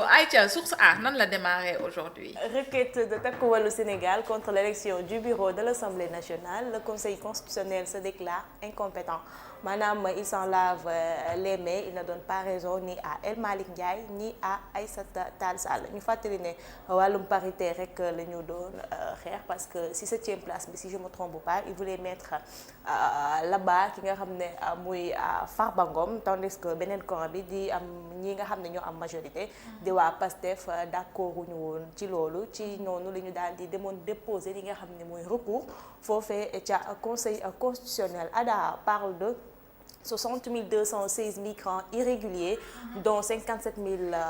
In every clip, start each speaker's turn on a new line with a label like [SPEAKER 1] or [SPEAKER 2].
[SPEAKER 1] Aïcha, source A nan la démarré aujourd'hui.
[SPEAKER 2] Requête de Takku Wallu Sénégal contre l'élection du bureau de l'Assemblée nationale. Le Conseil constitutionnel se déclare incompétent. Maanaam il s'en lave les mains, il ne donne pas raison ni à El Malick Ndiaye ni à Aïssata Tall Sall. ñu fàttali ne wàllum parité rek la ñu doon xeex parce que si 7e place bi si je me trompe pas il voulait mettre là-bas ki nga xam ne muy Farba Ngom tandis que beneen camp bi di am ñi nga xam ne ñoo am majorité di waa PASTEF d'accord ñu woon ci loolu ci noonu la ñu daal di demoon déposer li nga xam ne mooy recours foofee ca conseil constitutionnel. Ada parle de 60 216 migrants irréguliers, dont 57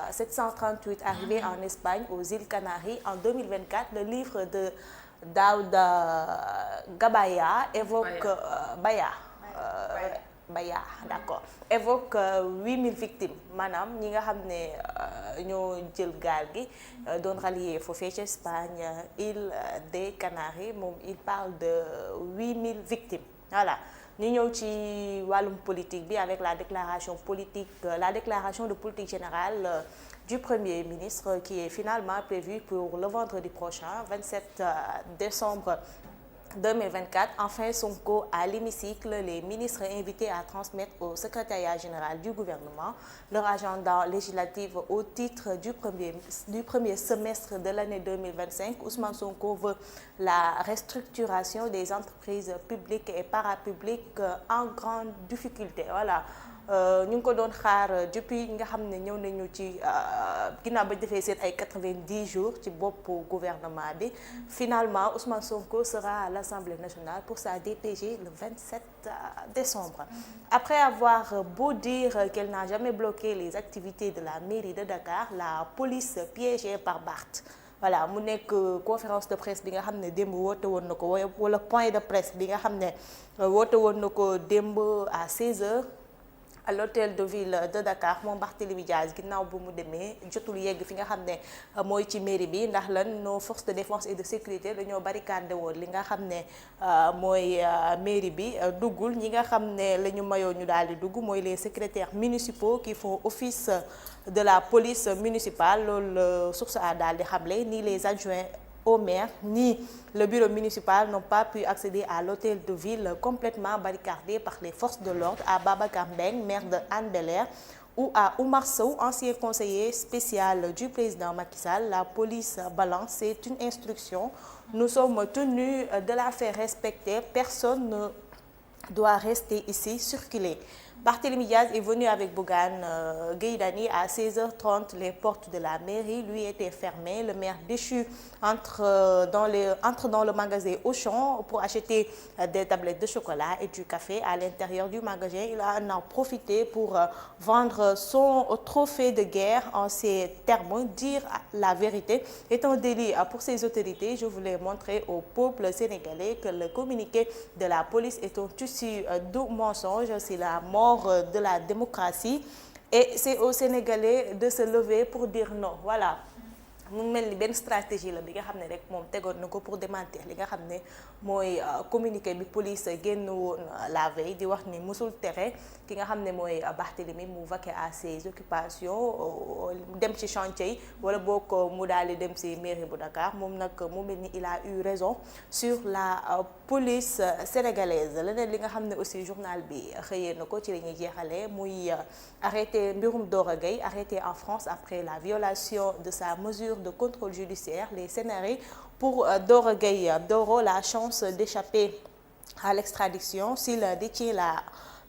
[SPEAKER 2] 738 arrivés en Espagne, aux îles Canaries en 2024. Le livre de Daouda Gabaya évoque Baya d'accord évoque 8000 victimes maanaam ñi nga xam ne ñoo jël gaal gi doon rallier foofee ci Espagne île des Canaries moom il parle de 8000 victimes voilà. ñu ñëw ci wàllum politique bi avec la déclaration de politique générale du Premier ministre qui est finalement prévue pour le vendredi prochain 27 décembre 2024. Enfin, Sonko à l'hémicycle, les ministres invités à transmettre au secrétariat général du gouvernement leur agenda législatif au titre du premier semestre de l'année 2025. Ousmane Sonko veut la restructuration des entreprises publiques et parapubliques en grande difficulté. Voilà. ñu ngi ko doon xaar depuis nga xam ne ñëw nañu ci ginnaaw ba defee seen ay 90 jours ci bopp gouvernement bi finalement Ousmane Sonko sera à l'Assemblée nationale pour sa DPG le 27 décembre. Après avoir beau dire qu'elle n'a jamais bloqué les activités de la mairie de Dakar, la police piégée par Barth. Voilà mu nekk conférence de presse bi nga xam ne démb woote woon na ko wala point de presse bi nga xam ne woote woon na ko démb à 16h. à l'hôtel de ville de Dakar moom Barthélémy Dias ginnaaw bu mu demee jotul yegg fi nga xam ne mooy ci mairie bi ndax lan nos forces de défense et de sécurité dañoo barricadé woon li nga xam ne mooy mairie bi duggul ñi nga xam ne la ñu mayoo ñu daal di dugg mooy les secrétaires municipaux qui font office de la police municipale loolu source a daal di xamle ni les adjoints au maire ni le bureau municipal n'ont pas pu accéder à l'hôtel de ville complètement barricadé par les forces de l'ordre. À Babacar Mbeng, maire de Hann Bel-Air, ou à Oumar Sow, ancien conseiller spécial du président Macky Sall, la police balance, c'est une instruction. Nous sommes tenus de la faire respecter. Personne ne doit rester ici, circuler. Barthélémy Dias est venu avec Bougane Gueye Dany à 16h30. Les portes de la mairie lui étaient fermées. Le maire déchu entre dans le magasin Auchan pour acheter des tablettes de chocolat et du café. À l'intérieur du magasin, il en a profité pour vendre son trophée de guerre. En ces termes, dire la vérité est un délit pour ces autorités. Je voulais montrer au peuple sénégalais que le communiqué de la police est un tissu de mensonges. C'est la mort de la démocratie et c'est aux Sénégalais de se lever pour dire non. Voilà. mu mel ni benn stratégie la bi nga xam ne rek moom tegoon na ko pour démentir li nga xam ne mooy communiqué bi police génn woon la veille di wax ni musul tere ki nga xam ne mooy Barthélémy mu vaquer à ses occupations dem ci chantier yi wala boo ko mu daal di dem ci mairie bu Dakar moom nag mu mel ni il a eu raison sur la police sénégalaise. Leneen li nga xam ne aussi journal bi xëyee na ko ci la ñuy jeexalee muy arrêté mbirum Dora Gueye arrêté en France après la violation de sa mesure de contrôle judiciaire. Les scénarios pour Dora Gueye. Doro la chance d'échapper à l'extradition s'il détient la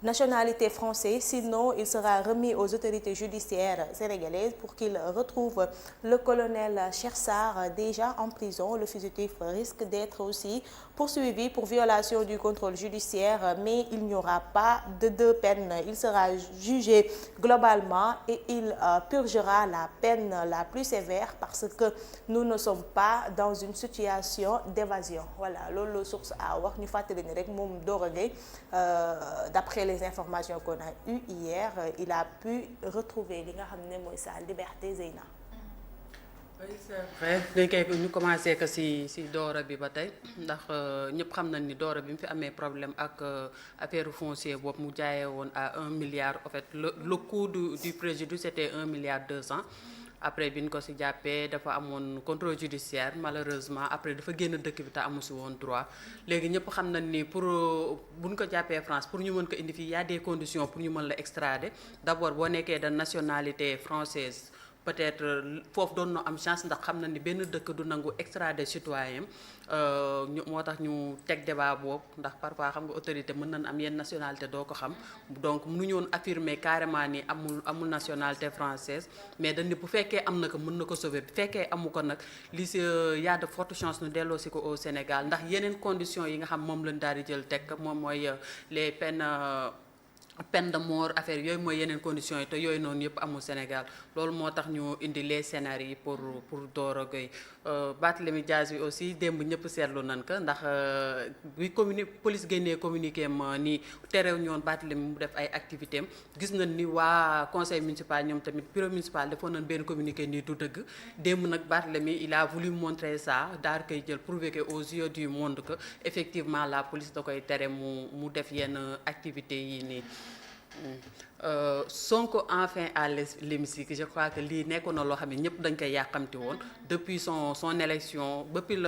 [SPEAKER 2] nationalité française, sinon il sera remis aux autorités judiciaires sénégalaises pour qu'il retrouve le colonel Cheikh Sarr déjà en prison. Le fugitif risque d'être aussi poursuivi pour violation du contrôle judiciaire, mais il n'y aura pas de deux peines. Il sera jugé globalement et il purgera la peine la plus sévère parce que nous ne sommes pas dans une situation d'évasion. Voilà loolu source a wax ñu fàttali ni rek moom Dora Gueye d'après les informations qu'on a eues hier il a pu retrouver li nga xam ne mooy sa liberté Zeyna.
[SPEAKER 3] oui c'est vrai dañ koy ñu commencé que si Dora bi ba tey ndax ñëpp xam nañ ni Dora bi mu fi amee problème ak affaire foncier boobu mu jaayee woon à 1 milliard en fait le coût du préjudice c'était 1 milliard 200 après bi ñu ko si jàppee dafa amoon contrôle judiciaire malheureusement après dafa génn dëkk bi te amu si woon droit léegi ñëpp xam nañ ni pour bu ñu ko jàppee France pour ñu mën ko indi fii y a des conditions pour ñu mën la extrader d'abord boo nekkee de nationalité française peut-être foofu doon na am chance ndax xam na ni benn dëkk du nangu extrader citoyen moo tax ñu teg débat boobu ndax parfois xam nga autorité mën nañ am yenn nationalité doo ko xam donc mënuñu woon affirmer carrément ni amul nationalité française mais dañ ni bu fekkee am na ko mën na ko sauver bu fekkee amu ko nag li si y a de fortes chances ñu delloo si ko au Sénégal ndax yeneen conditions yi nga xam moom lañ daal di jël teg moom mooy les peine de mort affaire yooyu mooy yeneen conditions yi te yooyu noonu yëpp amul Sénégal loolu moo tax ñu indi les scénarios pour Doro Gueye Barthélémy Dias bi aussi démb ñëpp seetlu nañ ko ndax bi police génnee communiqué ma ni terew ñoon Barthélémy mu def ay activités am gis nañ ni waa conseil municipal ñoom tamit bureau municipal defoon nañ benn communiqué nii du dëgg démb nag Barthélémy il a voulu montrer ça daal koy jël prouver que aux yeux du monde que effectivement la police da koy tere mu def yenn activités yi nii. Sonko enfin à l'hémicycle je crois que lii nekkoon na loo xam ne ñëpp dañ koy yàqamti woon depuis son élection depuis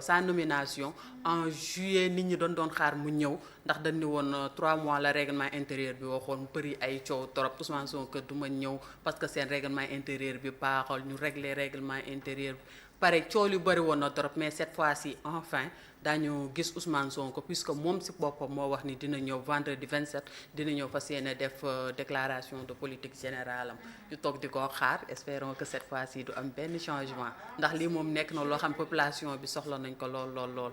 [SPEAKER 3] sa nomination en juillet nit ñi doon xaar mu ñëw ndax dañ ni woon 3 mois la règlement intérieur bi waxoon mu bëri ay coow trop Ousmane Sonko du ma ñëw parce que seen règlement intérieur bi baaxul ñu régler règlement intérieur bi pare coow lu bëri woon na trop mais cette fois-ci enfin daañu gis Ousmane Sonko puisque moom si boppam moo wax ni dina ñëw vendredi 27 dina ñëw fas yéene def déclaration de politique générale am ñu toog di ko xaar espérons que cette fois-ci du am benn changement ndax lii moom nekk na loo xam population bi soxla nañ ko lool.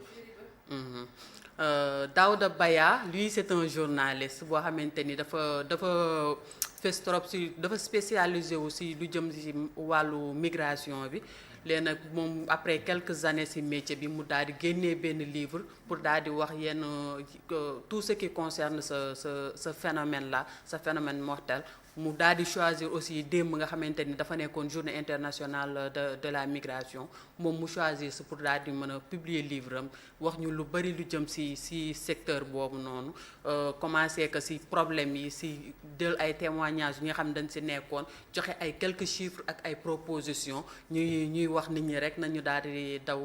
[SPEAKER 3] Daouda Baya lui c'est un journaliste boo xamante ni dafa fes trop si dafa spécialisé aussi lu jëm si wàllu migration bi. léegi nag moom après quelques années ci métier bi mu daal di génnee benn livre pour daal di wax yenn tout ce qui concerne ce phénomène là ce phénomène mortel mu daal di choisir aussi démb nga xamante ni dafa nekkoon journée internationale de la migration moom mu choisir pour daal di mën a publier livre am wax ñu lu bari lu jëm ci secteur boobu noonu commencé que ci problème yi ci jël ay témoignages yi nga xam ne dañ ci nekkoon joxe ay quelques chiffres ak ay propositions ñuy wax nit ñi rek nañu daal di daw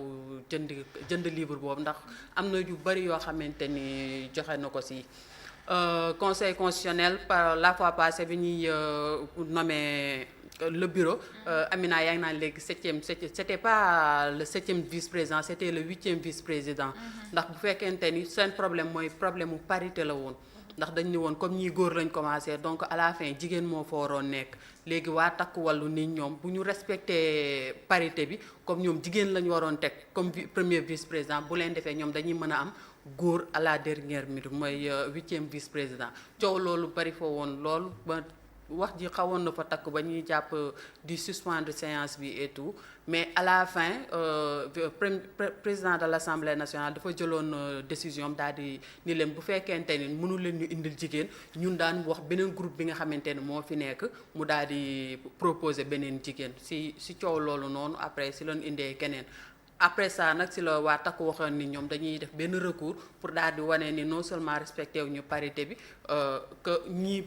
[SPEAKER 3] jënd livre boobu ndax am na yu bari yoo xamante ni joxe na ko ci. Conseil constitutionnel par la fois passée bi ñuy nommé le bureau Amina yaa ngi naan léegi c'était pas le 7e vice-président c'était le 8e vice-président ndax bu fekkente ni seen problème mooy problème mu parité la woon ndax dañ ni woon comme ñii góor lañ commencé donc à la fin jigéen moo fa waroon nekk léegi waa takku wàllu nit ñoom bu ñu respecté parité bi comme ñoom jigéen lañ waroon teg comme premier vice-président bu leen defee ñoom dañuy mën a am góor à la dernière minute mooy 8e vice-président coow loolu bari fa woon loolu ba wax ji xawoon na fa takk ba ñuy jàpp di suspendre séance bi et tout mais à la fin président de l'Assemblée nationale dafa jëloon décision daal di ni leen bu fekkente ni mënu leen ñu indil jigéen ñun daan wax beneen groupe bi nga xamante ne moo fi nekk mu daal di proposer beneen jigéen si coow loolu noonu après si loon indee keneen après ça nag si la waa takku waxoon ni ñoom dañuy def benn recours pour daal di wane ni non seulement respecté wu ñu parité bi que ñii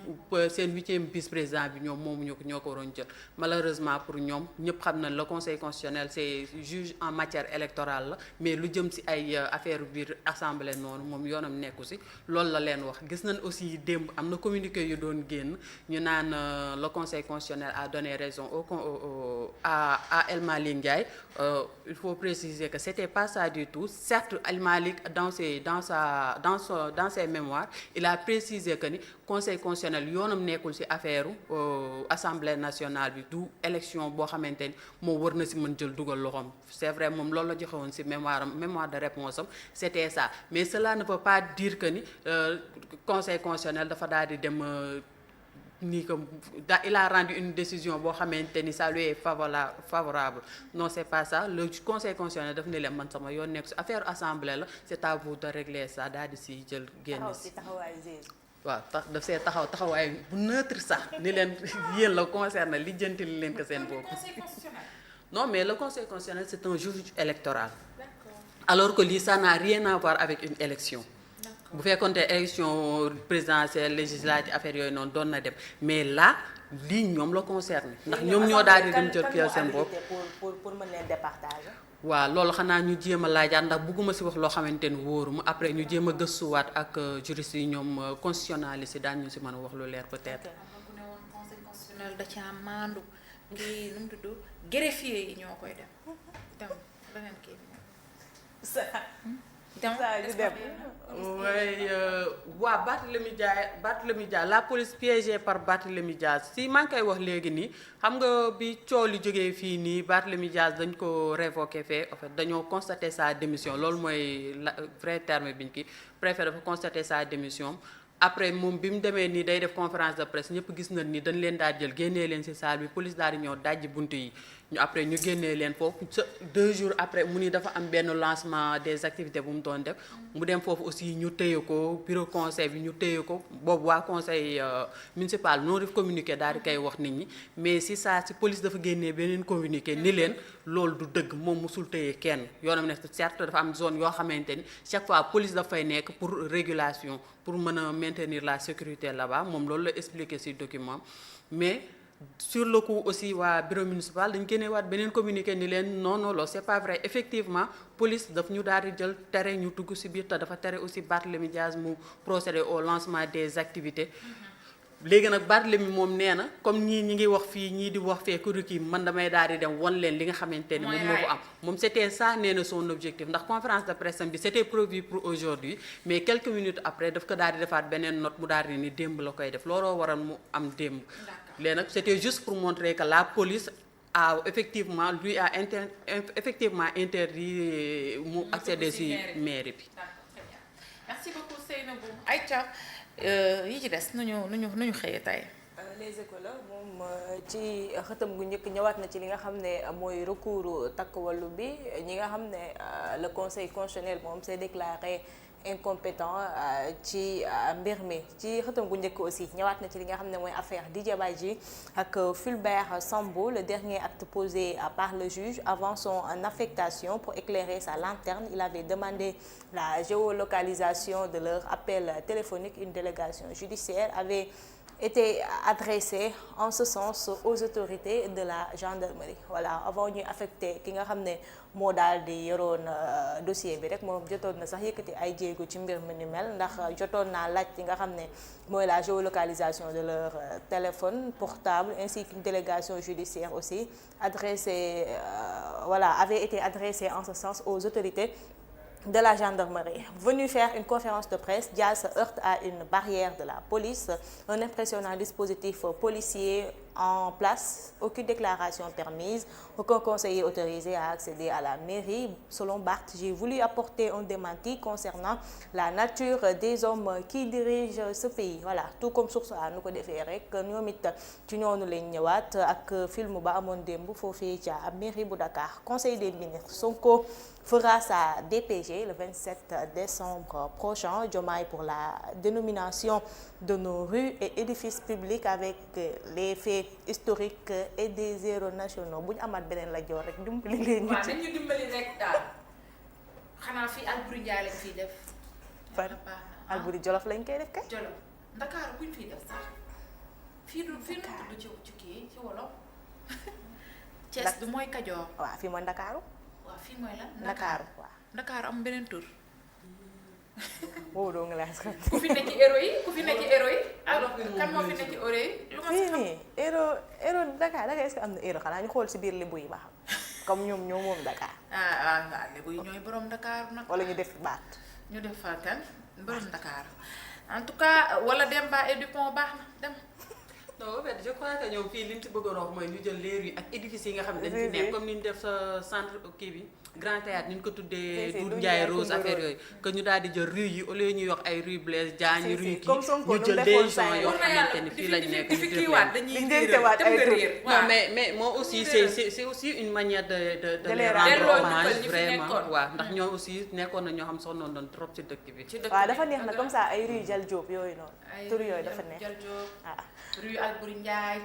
[SPEAKER 3] seen 8e vice-président bi ñoom moomu ñoo ko waroon jël malheureusement pour ñoom ñëpp xam na le conseil constitutionnel c'est juge en matière électorale la mais lu jëm si ay affaire biir assemblée noonu moom yoonam nekku si loolu la leen wax gis nañ aussi démb am na communiqué yu doon génn ñu naan le conseil constitutionnel a donné raison à El Malick Ndiaye il faut préciser que c'était pas ça du tout certes El Malick dans ses mémoires il a précisé que ni conseil constitutionnel yoonam nekkul ci affaire assemblée nationale bi du élection boo xamante ni moom war na ci mën jël dugal loxoom c'est vrai moom loolu la joxe woon ci mémoire de réponse am c'était ça mais cela ne veut pas dire que ni conseil constitutionnel dafa daal di dem nii que il a rendu une décision boo xamante ni ça lui est favorable non c'est pas ça le conseil constitutionnel daf ne leen man sama yoon nekk ci affaire assemblée la c'est à vous de régler ça daal di ci jël génn ci waaw daf see taxawaay bu neutre sax ni leen yéen la concerne li jënti li leen ko seen bopp non mais le conseil constitutionnel c'est un juge électoral alors que lii ça n'a rien à voir avec une élection bu fekkoonte élection présidentielle législative affaire yooyu noonu doon na dem mais là lii ñoom la concerné ndax ñoom ñoo daal di dem jël pièce seen bopp.
[SPEAKER 2] pour mën leen départager.
[SPEAKER 3] waaw loolu xanaa ñu jéem a laajaat ndax bugguma si wax loo xamante ni wóoruma après ñu jéem a gëstuwaat ak juriste yi ñoom constitutionnaliste yi daan ñu si mën a wax lu leer peut-être.
[SPEAKER 1] am na ku ne woon conseil constitutionnel da caa maandu kii nu mu tudd greffier yi ñoo koy dem beneen kii
[SPEAKER 3] waaye waa Barthélémy Dias la police piégée par Barthélémy Dias si maa ngi koy wax léegi nii xam nga bi coow li jógee fii nii Barthélémy Dias dañ ko révoqué fee en fait dañoo constaté sa démission loolu mooy la vrai terme biñ ki préfet dafa constaté sa démission après moom bi mu demee nii day def conférence de presse ñëpp gis nañ ni dañ leen daal jël génnee leen ci salle bi police daal di ñëw dajji bunt yi ñu après ñu génnee leen foofu 2 jours après mu ni dafa am benn lancement des activités bu mu doon def mu dem foofu aussi ñu téye ko bureau conseil bi ñu téye ko boobu waa conseil municipal noo def communiqué daal di koy wax nit ñi mais si saa si police dafa génnee beneen communiqué ni leen loolu du dëgg moom mosul téye kenn yoonam ne certes dafa am zone yoo xamante ni chaque fois police dafay nekk pour régulation pour mën a maintenir la sécurité là-bas moom loolu la expliqué ci document mais sur le coup aussi waa bureau municipal dañ génneewaat beneen communiqué ni leen non non loolu c'est pas vrai effectivement police daf ñu daal di jël tere ñu dugg ci biir te dafa tere aussi Barthélémy Dias mu procéder au lancement des activités léegi nag Barthélémy moom nee na comme ñii ñi ngi wax fii ñii di wax fee kuru kii man damay daal di dem won leen li nga xamante ni moom moo ko am moom c'était ça nee na son objectif ndax conférence de presse bi c'était prévu pour aujourd'hui mais quelques minutes après daf ko daal di defaat beneen note mu daal di ni démb la koy def looloo waral mu am démb léegi nag c'était juste pour montrer que la police a effectivement effectivement interdit mu accéder ci mairie bi.
[SPEAKER 1] Merci beaucoup Seynabou Aïcha yi ci des nu ñu xëyee tey.
[SPEAKER 2] Les Échos la moom ci xëtam gu njëkk ñëwaat na ci li nga xam ne mooy recours takk wàllu bi ñi nga xam ne le conseil constitutionnel moom s'est déclaré incompétent ci mbir mi ci xëtam gu njëkk aussi ñëwaat na ci li nga xam ne mooy affaire Didier Badji ak Fulbert Sambou le dernier acte posé par le juge avant son affectation pour éclairer sa lanterne il avait demandé la géolocalisation de leur appel téléphonique une délégation judiciaire avait été adressée en ce sens aux autorités de la gendarmerie voilà avant ñuy affecté ki nga xam ne moo daal di yoroon dossier bi rek moom jotoon na sax yëkkati ay jéego ci mbir mi ni mel ndax jotoon naa laaj li nga xam ne mooy la géolocalisation de leur téléphone portable ainsi qu'une délégation judiciaire aussi adressée avait été adressée en ce sens aux autorités de la gendarmerie. Venu faire une conférence de presse, Dias se heurte à une barrière de la police, un impressionnant dispositif policier en place, aucune déclaration permise, aucun conseiller autorisé à accéder à la mairie. Selon Barth, j'ai voulu apporter un démenti concernant la nature des hommes qui dirigent ce pays. Voilà, tout comme source a nu ko defee rek ñoom it ci ñoonu lañ ñëwaat ak film ba amoon démb foofee ca mairie bu Dakar. Conseil des ministres, Sonko fera sa DPG le 27 décembre prochain. Diomaye pour la dénomination de nos rues et édifices publics avec les faits historiques et des héros nationaux bu ñu amaat beneen la joor rek dimbali leen ñu ci.
[SPEAKER 1] waaw dañu dimbali rek daal xanaa fii Alboury Ndiaye lañ fiy def.
[SPEAKER 2] fan Alboury Jolof lañ koy def kay.
[SPEAKER 1] Jolof Dakar buñ fiy def sax fii nu tudd ci kii ci wolof. Thiès du mooy Kajoor.
[SPEAKER 2] waaw fii mooy Ndakaaru.
[SPEAKER 1] waaw fii mooy lan.
[SPEAKER 2] Ndakaaru waaw.
[SPEAKER 1] Ndakaaru am beneen tur.
[SPEAKER 2] boobu doo nga laaj ko.
[SPEAKER 1] ku fi ne ci héros yi ku fi ne ci héros yi. alors kan moo fi ne ci héros yi. lu ma si xam
[SPEAKER 2] nii héros Dakar est-ce que am na héros xanaa ñu xool si biir Lebu yi ba xam comme ñoom ñoo moom Dakar.
[SPEAKER 1] waaw Lebu yi ñooy borom Dakar nag.
[SPEAKER 2] wala ñu def baat.
[SPEAKER 1] ñu def fa kan borom Dakar en tout cas wala Demba et Dupont baax na dem.
[SPEAKER 3] non en fait je crois que ñoom fii li ñu ci bëggoon wax mooy ñu jël les rues ak édifices yi nga xam ne dañ fi nekk comme ni ñu def sa centre kii bi grand théâtre ni ñu ko tuddee Doudou Ndiaye Rose affaire yooyu que ñu daal di jël rue yi au lieu ñu wax ay rue Blaise Diagne rue kii ñu jël des gens yoo xamante ni fii lañ nekk ñu def leen non mais moom aussi c'est aussi une manière de les rendre hommage vraiment waaw ndax ñoom aussi nekkoon na ñoo xam sonnoon doon trop ci dëkk bi
[SPEAKER 2] waaw dafa neex na comme ça ay rue Jal Diop yooyu noonu tur yooyu dafa neex
[SPEAKER 1] rue Alboury Ndiaye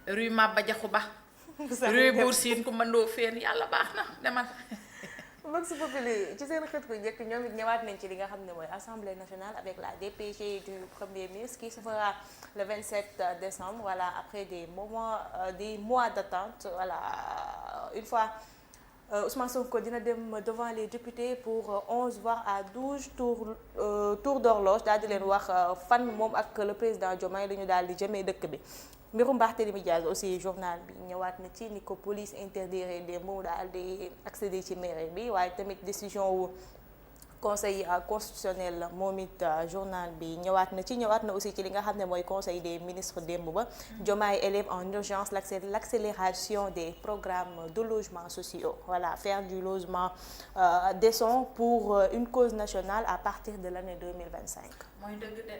[SPEAKER 1] rue Maba Diakhou Ba rue Bour Sine ku mëndoo feen yàlla baax na demal
[SPEAKER 2] Vox Populi ci seen xët bu njëkk ñoom it ñëwaat nañ ci li nga xam ne mooy assemblée nationale avec la DPG du premier ministre qui se fera le 27 décembre, voilà, après des mois d'attente, voilà, une fois Ousmane Sonko dina dem devant les députés pour 11 voire à 12 tours d'horloge daal di leen wax fan moom ak le président Diomaye la ñu daal di jëmee dëkk bi. mbirum Barthélémy Diaz aussi journal bi ñëwaat na ci ni ko police interdire des mots daal di accéder ci mairie bi waaye tamit décision wu conseil constitutionnel moom it journal bi ñëwaat na aussi ci li nga xam ne mooy conseil des ministres démb ba. Diomaye élève en urgence l'accélération des programmes de logements sociaux, voilà, faire du logement décent pour une cause nationale à partir de l'année 2025.
[SPEAKER 1] mooy dëgg de.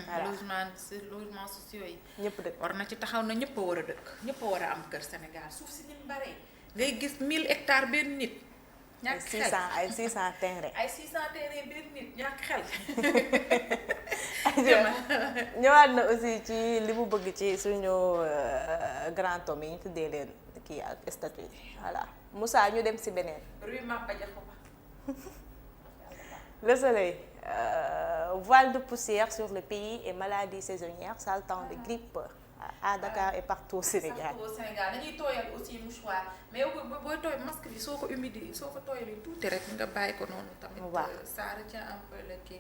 [SPEAKER 2] voilà
[SPEAKER 1] logement sociaux yi.
[SPEAKER 2] ñëpp dëkk
[SPEAKER 1] war na ci taxaw na ñëpp a war a dëkk ñëpp a war a am kër Sénégal suuf si nim bare ngay gis 1000 hectares benn nit. ñàkk xel
[SPEAKER 2] ay 600 terrain.
[SPEAKER 1] ay 600 terrain benn nit ñàkk xel.
[SPEAKER 2] ñëwaat na aussi ci li mu bëgg ci suñu grand homme yi ñu tuddee leen kii ak statut voilà Moussa ñu dem si beneen.
[SPEAKER 1] rue Maba Diakhou Ba.
[SPEAKER 2] Le Soleil. Voile de poussière sur le pays et maladies saisonnières, sale temps de grippe à Dakar et partout au Sénégal.
[SPEAKER 1] Partout au Sénégal dañuy tooyal aussi mouchoir mais yow booy tooy masque bi soo ko humide soo ko tooyalee tuuti rek nga bàyyi ko noonu tamit.
[SPEAKER 2] waaw
[SPEAKER 1] ça retient un peu le kii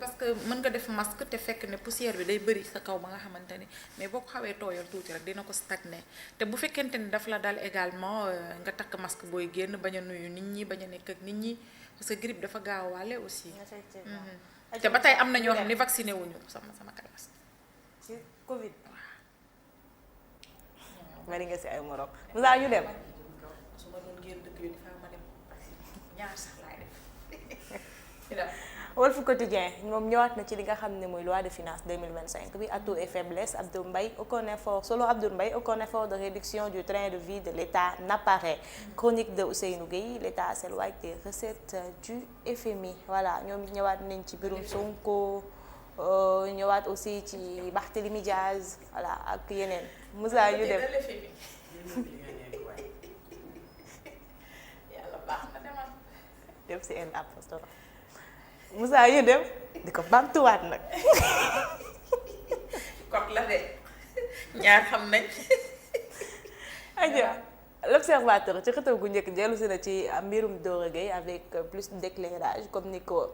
[SPEAKER 1] parce que mën nga def masque te fekk ne poussière bi day bëri sa kaw ba nga xamante ni mais boo ko xawee tooyal tuuti rek dina ko stagner te bu fekkente ni daf la dal également nga takk masque booy génn bañ a nuyu nit ñi bañ a nekk ak nit ñi. parce que grippe dafa gaaw waale aussi.
[SPEAKER 2] effectivement
[SPEAKER 1] te ba tey am na ñoo xam ne vacciné wuñu sama classe.
[SPEAKER 2] ci Covid. bari nga si ay morom. Moussa ñu dem.
[SPEAKER 1] su ma doon génn dëkk bi dafa ma dem ñaar sax laay def.
[SPEAKER 2] Walf Quotidien moom ñëwaat na ci li nga xam ne mooy loi de finances 2025 bi atout et faiblesse Abdoul Mbaye aucun effort de réduction du train de vie de l'État n'apparaît. Chronique de Ousseynou Gueye l'État s'éloigne des recettes du FMI, voilà ñoom ñëwaat nañ ci mbirum Sonko ñëwaat aussi ci Barthélémy Diaz voilà ak yeneen Moussa ñu dem.
[SPEAKER 1] yàlla baax na demal.
[SPEAKER 2] dem si en apostol Moussa ñu dem di ko bamtuwaat nag.
[SPEAKER 1] kot la de ñaar xam nañ.
[SPEAKER 2] aja l'observateur ci xëtaw gu njëkk dellu si na ci mbirum Doro Gueye avec plus d'éclairage comme ni ko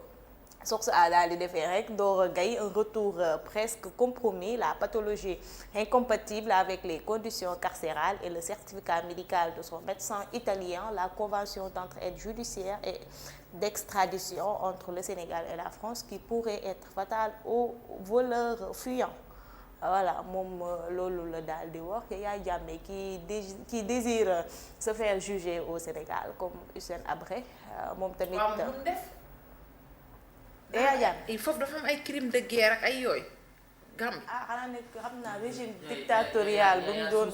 [SPEAKER 2] source a daal di defee rek Doro Gueye un retour presque compromis, la pathologie incompatible avec les conditions carcérales et le certificat médical de son médecin italien, la convention d'entraide judiciaire et d'extradition entre le Sénégal et la France qui pourrait être fatale aux voleurs fuyants. Voilà moom loolu la daal di wax Yaya Jammeh qui désire se faire juger au Sénégal comme Hissène Habré moom tamit.
[SPEAKER 1] waaw mun def.
[SPEAKER 2] Yaya Jammeh
[SPEAKER 1] il faut dafa am ay crimes de guerre ak ay yooyu. Gambie
[SPEAKER 2] xanaa nekk xam naa régime dictatorial bu mu doon.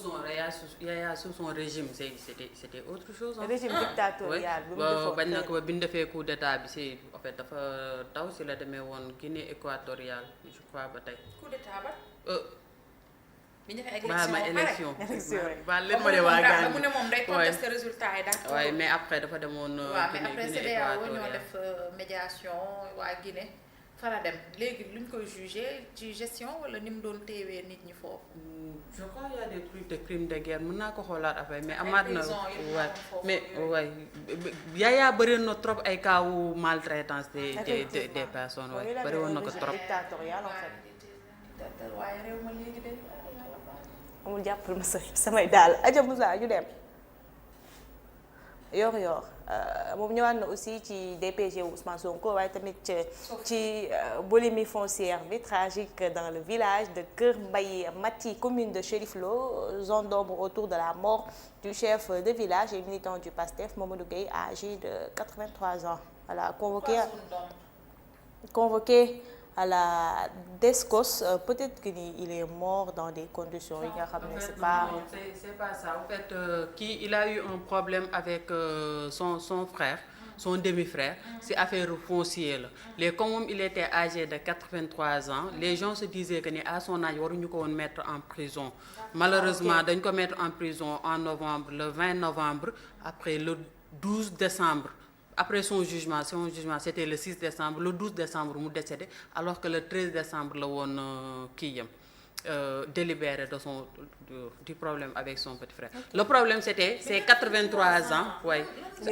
[SPEAKER 3] Yaya sous son régime c'était autre chose.
[SPEAKER 2] régime dictatorial bu mu defoon
[SPEAKER 3] bañ na ko bi ñu defee coup d'état bi si en fait dafa taw si la demee woon Guinée équatoriale je crois ba tey.
[SPEAKER 1] coup d'état ba. bi ñu defee
[SPEAKER 3] élection baal leen
[SPEAKER 1] ma
[SPEAKER 3] de waa Gambie
[SPEAKER 1] mu ne moom day contester résultat yi d'accord.
[SPEAKER 3] waaye mais après dafa demoon.
[SPEAKER 1] waaw mais après CEDEAO ñoo def médiation waa Guinée. fa la dem léegi luñ koy jugé ci gestion wala ni mu doon teewee nit ñi foofu.
[SPEAKER 3] je crois il y a des trucs de crimes de guerre mën naa ko xoolaat après mais amaat na waay mais waay Yaya bëri na trop ay cas wu maltraitance des personnes waay bëri woon na ko trop.
[SPEAKER 2] dictatorial en fait.
[SPEAKER 1] waaye réew ma léegi de
[SPEAKER 2] amul jàppal ma samay daal aja Moussa ñu dem yor moom ñëwaat na aussi ci DPG Ousmane Sonko waaye tamit ci boulimie foncière bi tragique dans le village de Kër Mbaye Mati commune de Chérif Lo, zone d'ombre autour de la mort du chef de village et militant du PASTEF Mamadou Gueye âgé de 83 ans, voilà convoqué à la DSCOS, peut-être qu'il est mort dans des conditions yi nga xam ne c'est pas
[SPEAKER 3] ça en fait il a eu un problème avec son frère son demi-frère si affaire foncier la léegi comme moom il était âgé de 83 ans les gens se disaient que ni à son âge waruñu ko woon mettre en prison malheureusement dañ ko mettre en prison en novembre le 20 novembre après le 12 décembre après son jugement c'était le 6 décembre le 12 décembre mu décédé alors que le 13 décembre la woon kii yam délibéré de son du problème avec son petit frère. Le problème c'est 83 ans, ouais.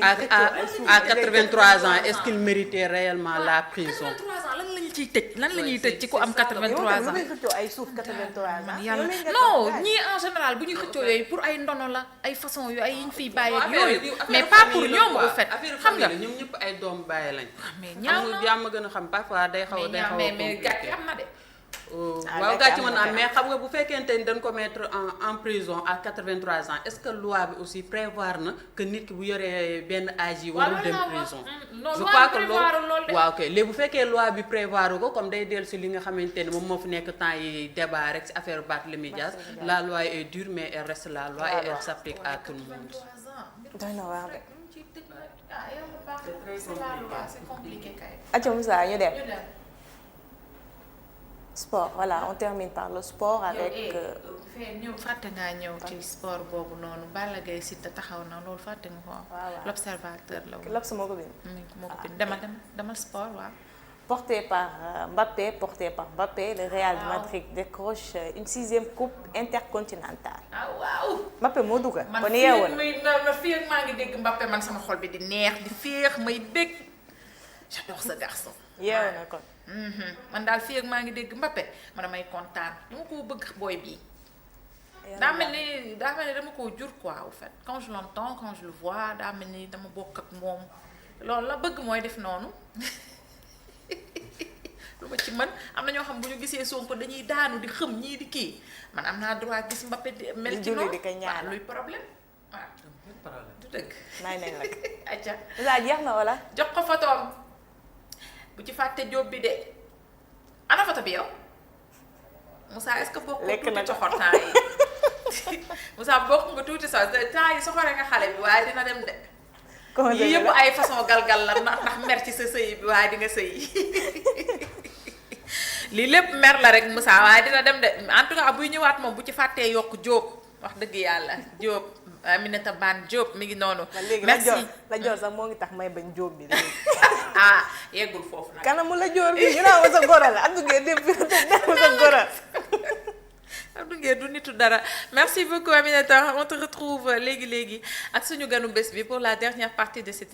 [SPEAKER 3] À 83 ans, est-ce qu'il méritait réellement la prison?
[SPEAKER 1] 83 ans lan lañu ciy tëj lan la ñuy tëj ci ku am 83 ans.
[SPEAKER 2] ay suuf 83 ans.
[SPEAKER 1] yàlla non ñii en général bu ñuy xëccoo yooyu pour ay ndono la ay façon yu ay yi ñu fiy bàyyi ak yooyu mais pas pour ñoom au fait xam nga
[SPEAKER 3] ñoom ñëpp ay doom bàyyi lañ.
[SPEAKER 1] mais ñaaw na
[SPEAKER 3] yaa ma gën a xam parfois day xaw a
[SPEAKER 1] mais gàcce am na de.
[SPEAKER 3] waaw gàcce mën na am mais xam nga bu fekkente ni dañ ko mettre en prison à 83 ans est-ce que loi bi aussi prévoir na que nit ki bu yoree benn âge yi warul dem prison je crois que loolu waaw ok léegi bu fekkee loi bi prévoir ko comme day dellu si li nga xamante ni moom moo fi nekk temps yi débat rek si affaire Barthélémy Dias la loi est dure mais elle reste la loi et elle s'applique à tout le monde.
[SPEAKER 2] doy na waar de.
[SPEAKER 1] c'est compliqué kay.
[SPEAKER 2] Aca Moussa ñu dem. Sport, voilà, on termine par le sport avec.
[SPEAKER 1] ñëw fàtte ngaa ñëw ci sport boobu noonu Balla Gaye Siteu taxaw na loolu fàtte nga ko.
[SPEAKER 2] waaw
[SPEAKER 1] l'observateur la woon.
[SPEAKER 2] L'Obs moo ko bind.
[SPEAKER 1] moo ko bind demal sport waaw.
[SPEAKER 2] Porté par Mbappé, le Real de Madrid décroche une 6e coupe intercontinentale.
[SPEAKER 1] ah waaw.
[SPEAKER 2] Mbappé moo dugg.
[SPEAKER 1] man
[SPEAKER 2] kon yeewoon
[SPEAKER 1] fii ak maa ngi dégg Mbappé man sama xol bi di neex di féex may dégg j'adore ce garçon.
[SPEAKER 2] yeewoon na kon.
[SPEAKER 1] man daal fii ak maa ngi dégg Mbappé man damay kontaan dama koo bëgg booy bii. daa mel ni dama koo jur quoi au fait quand je l'entends quand je le vois daa mel ni dama bokk ak moom loolu la bëgg mooy def noonu lu ma ci mën am na ñoo xam bu ñu gisee Sonko dañuy daanu di xëm ñii di kii man am naa droit gis Mbappé di mel ci noonu waaw luy problème waaw du dëgg
[SPEAKER 2] nañ nañ rek
[SPEAKER 1] acca
[SPEAKER 2] Moussa jeex na wala
[SPEAKER 1] jox ko photoom bu ci fàtte jóob bi de ana photo bi yow Moussa est-ce que bokk nga tuuti soxor temps yi Moussa bokk nga tuuti sax temps yi soxore nga xale bi waaye dina dem de yii yëpp ay façon galgal la ndax mer ci sa sëy bi waaye di nga sëy lii lépp mer la rek Moussa waaye dina dem de en tout cas buy ñëwaat moom bu ci fàttee yokk Jóob wax dëgg yàlla Jóob Aminata Ban Jóob mi ngi noonu merci
[SPEAKER 2] la joor sax moo ngi tax may bañ Jóob bi
[SPEAKER 1] ah yeggul foofu nag
[SPEAKER 2] kanamu la joor bi ñu naan ma sa goro la Abdou Gueye dem ma sa goro
[SPEAKER 1] Abdou Gueye du nitu dara merci beaucoup Aminata on te retrouve léegi ak suñu ganu bés bi pour la dernière partie de cette